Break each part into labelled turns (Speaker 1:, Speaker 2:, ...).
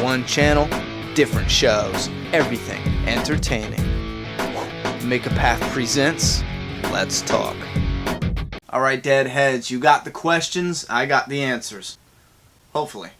Speaker 1: One channel, different shows, everything entertaining. Make a Path presents Let's Talk. Alright, deadheads, you got the questions, I got the answers. Hopefully.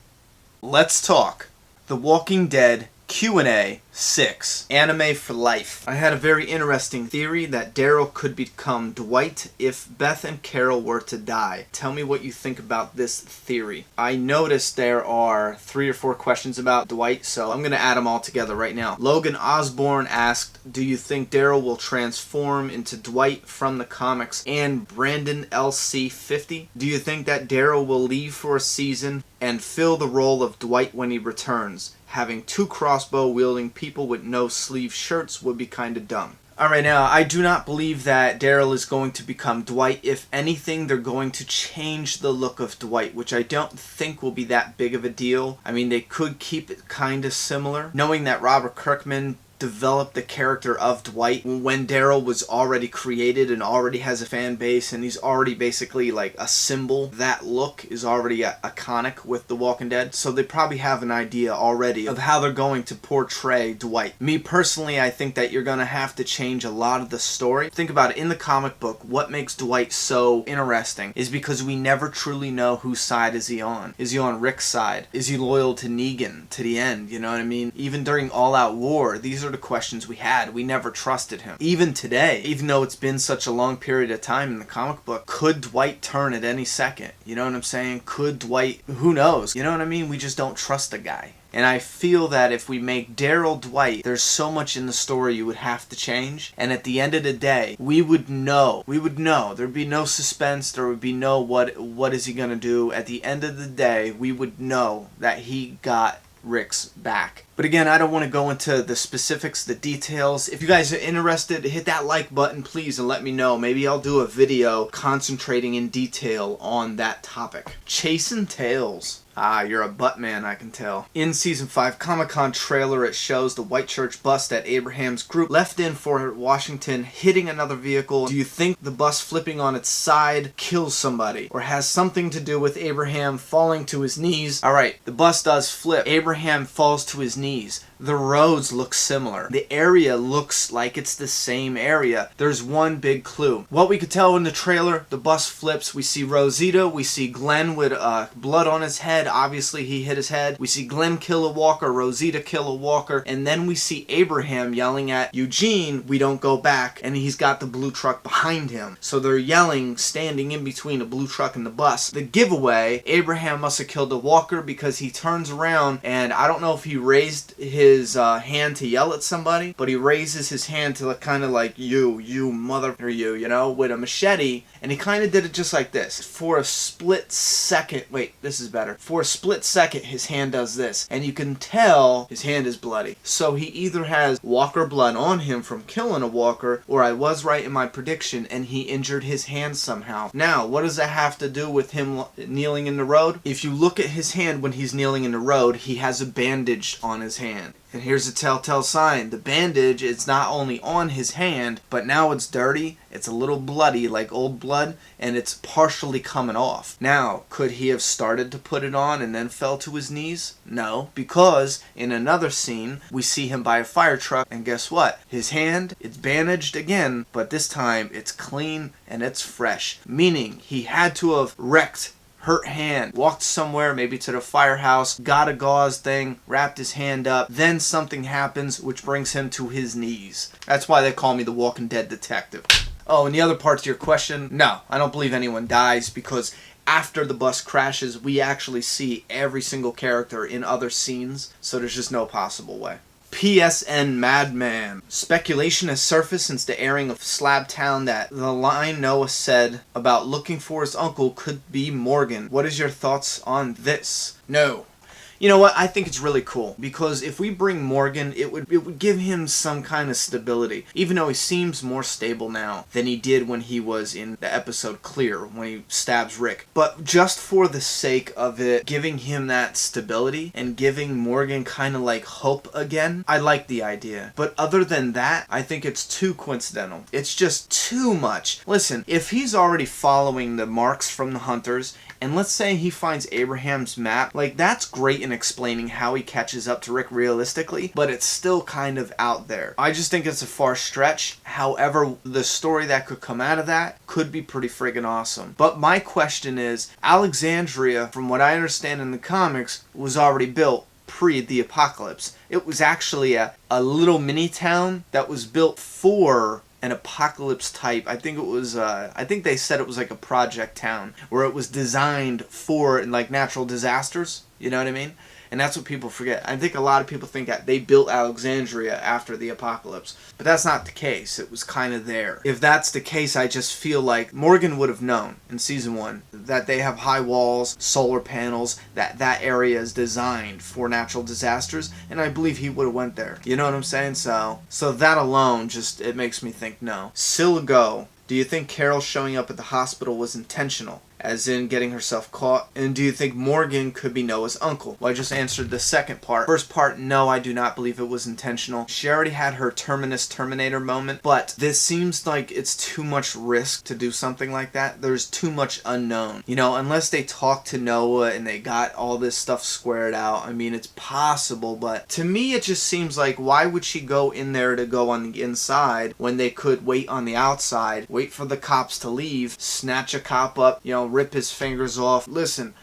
Speaker 1: Let's talk. The Walking Dead Q&A 6. Anime for life. I had a very interesting theory that Daryl could become Dwight if Beth and Carol were to die. Tell me what you think about this theory. I noticed there are 3 or 4 questions about Dwight, so I'm going to add them all together right now. Logan Osborne asked, do you think Daryl will transform into Dwight from the comics? And Brandon LC50, do you think that Daryl will leave for a season and fill the role of Dwight when he returns? Having 2 crossbow-wielding people with no sleeve shirts would be kinda dumb. Alright, now, I do not believe that Daryl is going to become Dwight. If anything, they're going to change the look of Dwight, which I don't think will be that big of a deal. I mean, they could keep it kinda similar. Knowing that Robert Kirkman developed the character of Dwight when Daryl was already created and already has a fan base and he's already basically like a symbol. That look is already iconic with The Walking Dead, so they probably have an idea already of how they're going to portray Dwight. Me personally, I think that you're gonna have to change a lot of the story. Think about it, in the comic book, what makes Dwight so interesting is because we never truly know whose side is he on. Is he on Rick's side? Is he loyal to Negan to the end? You know what I mean? Even during All Out War, these are the questions we had. We never trusted him. Even today, even though it's been such a long period of time in the comic book, could Dwight turn at any second? You know what I'm saying? Could Dwight, who knows? You know what I mean? We just don't trust the guy. And I feel that if we make Daryl Dwight, there's so much in the story you would have to change. And at the end of the day, we would know. There'd be no suspense. There would be no what is he gonna do. At the end of the day, we would know that he got Rick's back. But again, I don't want to go into the specifics, the details. If you guys are interested, hit that like button, please, and let me know. Maybe I'll do a video concentrating in detail on that topic. Chasing Tails. Ah, you're a butt man, I can tell. In Season 5 Comic-Con trailer, it shows the white church bus that Abraham's group left in for Washington hitting another vehicle. Do you think the bus flipping on its side kills somebody? Or has something to do with Abraham falling to his knees? Alright, the bus does flip. Abraham falls to his knees. The roads look similar. The area looks like it's the same area. There's one big clue. What we could tell in the trailer, the bus flips. We see Rosita. We see Glenn with blood on his head. Obviously, he hit his head. We see Glenn kill a walker. Rosita kill a walker. And then we see Abraham yelling at Eugene, we don't go back. And he's got the blue truck behind him. So they're yelling, standing in between the blue truck and the bus. The giveaway, Abraham must have killed the walker because he turns around and I don't know if he raised his hand to yell at somebody, but he raises his hand to kind of like you mother, or you know, with a machete, and he kind of did it just like this. For a split second, wait, this is better. For a split second, his hand does this, and you can tell his hand is bloody. So he either has walker blood on him from killing a walker, or I was right in my prediction, and he injured his hand somehow. Now, what does that have to do with him kneeling in the road? If you look at his hand when he's kneeling in the road, he has a bandage on his hand. And here's a telltale sign. The bandage is not only on his hand, but now it's dirty, it's a little bloody like old blood, and it's partially coming off. Now, could he have started to put it on and then fell to his knees? No, because in another scene, we see him by a fire truck, and guess what? His hand, it's bandaged again, but this time it's clean and it's fresh. Meaning, he had to have wrecked hurt hand, walked somewhere, maybe to the firehouse, got a gauze thing, wrapped his hand up, then something happens which brings him to his knees. That's why they call me the Walking Dead detective. Oh, and the other part to your question, no, I don't believe anyone dies because after the bus crashes, we actually see every single character in other scenes, so there's just no possible way. PSN Madman. Speculation has surfaced since the airing of Slab Town that the line Noah said about looking for his uncle could be Morgan. What is your thoughts on this? No. You know what? I think it's really cool because if we bring Morgan, it would give him some kind of stability. Even though he seems more stable now than he did when he was in the episode Clear, when he stabs Rick. But just for the sake of it, giving him that stability and giving Morgan kind of like hope again, I like the idea. But other than that, I think it's too coincidental. It's just too much. Listen, if he's already following the marks from the hunters And let's say he finds Abraham's map. Like, that's great in explaining how he catches up to Rick realistically, but it's still kind of out there. I just think it's a far stretch. However, the story that could come out of that could be pretty friggin' awesome. But my question is, Alexandria, from what I understand in the comics, was already built pre the apocalypse. It was actually a little mini town that was built for an apocalypse type. I think it was I think they said it was like a project town where it was designed for like natural disasters, you know what I mean? And that's what people forget. I think a lot of people think that they built Alexandria after the apocalypse, but that's not the case. It was kind of there. If that's the case, I just feel like Morgan would have known in season 1 that they have high walls, solar panels, that area is designed for natural disasters, and I believe he would have went there. You know what I'm saying? So that alone just, it makes me think no. Silgo, do you think Carol showing up at the hospital was intentional? As in getting herself caught? And do you think Morgan could be Noah's uncle? Well, I just answered the second part. First part, no, I do not believe it was intentional. She already had her Terminator moment, but this seems like it's too much risk to do something like that. There's too much unknown. You know, unless they talked to Noah and they got all this stuff squared out, I mean, it's possible, but to me it just seems like, why would she go in there to go on the inside when they could wait on the outside, wait for the cops to leave, snatch a cop up, you know, rip his fingers off. Listen,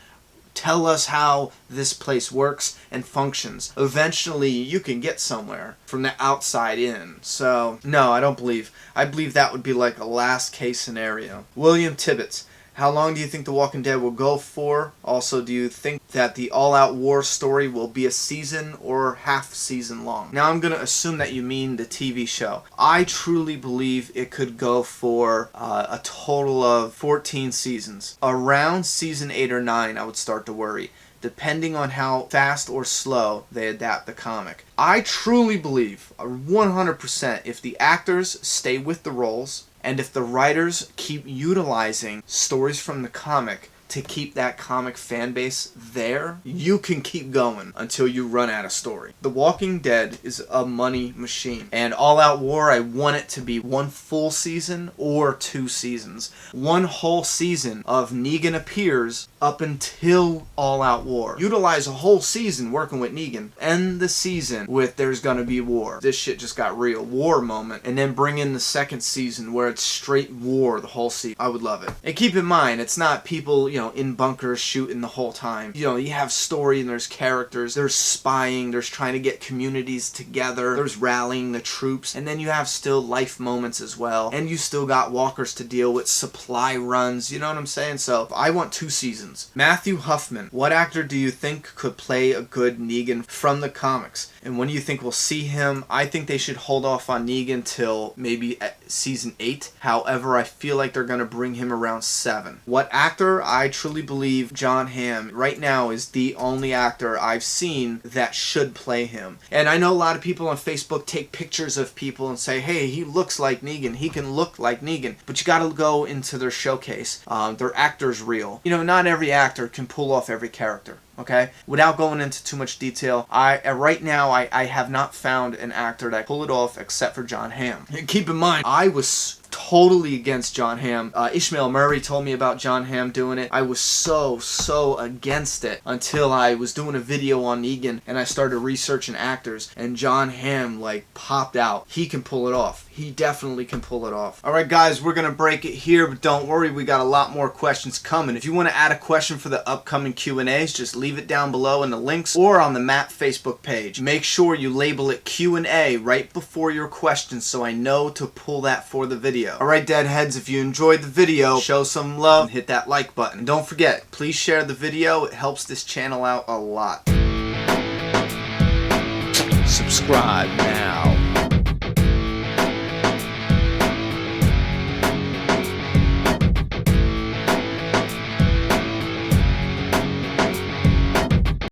Speaker 1: tell us how this place works and functions. Eventually, you can get somewhere from the outside in. So, no, I don't believe. I believe that would be like a last case scenario. William Tibbetts. How long do you think The Walking Dead will go for? Also, do you think that the all-out war story will be a season or half season long? Now, I'm going to assume that you mean the TV show. I truly believe it could go for a total of 14 seasons. Around season 8 or 9, I would start to worry, depending on how fast or slow they adapt the comic. I truly believe, 100%, if the actors stay with the roles, and if the writers keep utilizing stories from the comic to keep that comic fan base there, you can keep going until you run out of story. The Walking Dead is a money machine. And All Out War, I want it to be 1 full season or 2 seasons. 1 whole season of Negan appears up until All Out War. Utilize a whole season working with Negan. End the season with there's gonna be war. This shit just got real. War moment. And then bring in the second season where it's straight war the whole season. I would love it. And keep in mind, it's not people, in bunkers shooting the whole time. You have story and there's characters, there's spying, there's trying to get communities together, there's rallying the troops, and then you have still life moments as well. And you still got walkers to deal with, supply runs, you know what I'm saying? So I want 2 seasons. Matthew Huffman, what actor do you think could play a good Negan from the comics? And when do you think we'll see him? I think they should hold off on Negan till maybe at season 8. However, I feel like they're going to bring him around 7. What actor? I truly believe Jon Hamm right now is the only actor I've seen that should play him. And I know a lot of people on Facebook take pictures of people and say, hey, he looks like Negan, he can look like Negan. But you gotta go into their showcase. Their actor's real. Not every actor can pull off every character. Okay? Without going into too much detail, right now I have not found an actor that pull it off except for Jon Hamm. And keep in mind, I was totally against Jon Hamm. Ishmael Murray told me about Jon Hamm doing it. I was so against it until I was doing a video on Negan and I started researching actors, and Jon Hamm popped out. He can pull it off. He definitely can pull it off. Alright guys, we're gonna break it here, but don't worry, we got a lot more questions coming. If you want to add a question for the upcoming Q&As, just leave it down below in the links or on the Map Facebook page. Make sure you label it Q&A right before your question so I know to pull that for the video. Alright Deadheads, if you enjoyed the video, show some love and hit that like button. And don't forget, please share the video. It helps this channel out a lot. Subscribe now.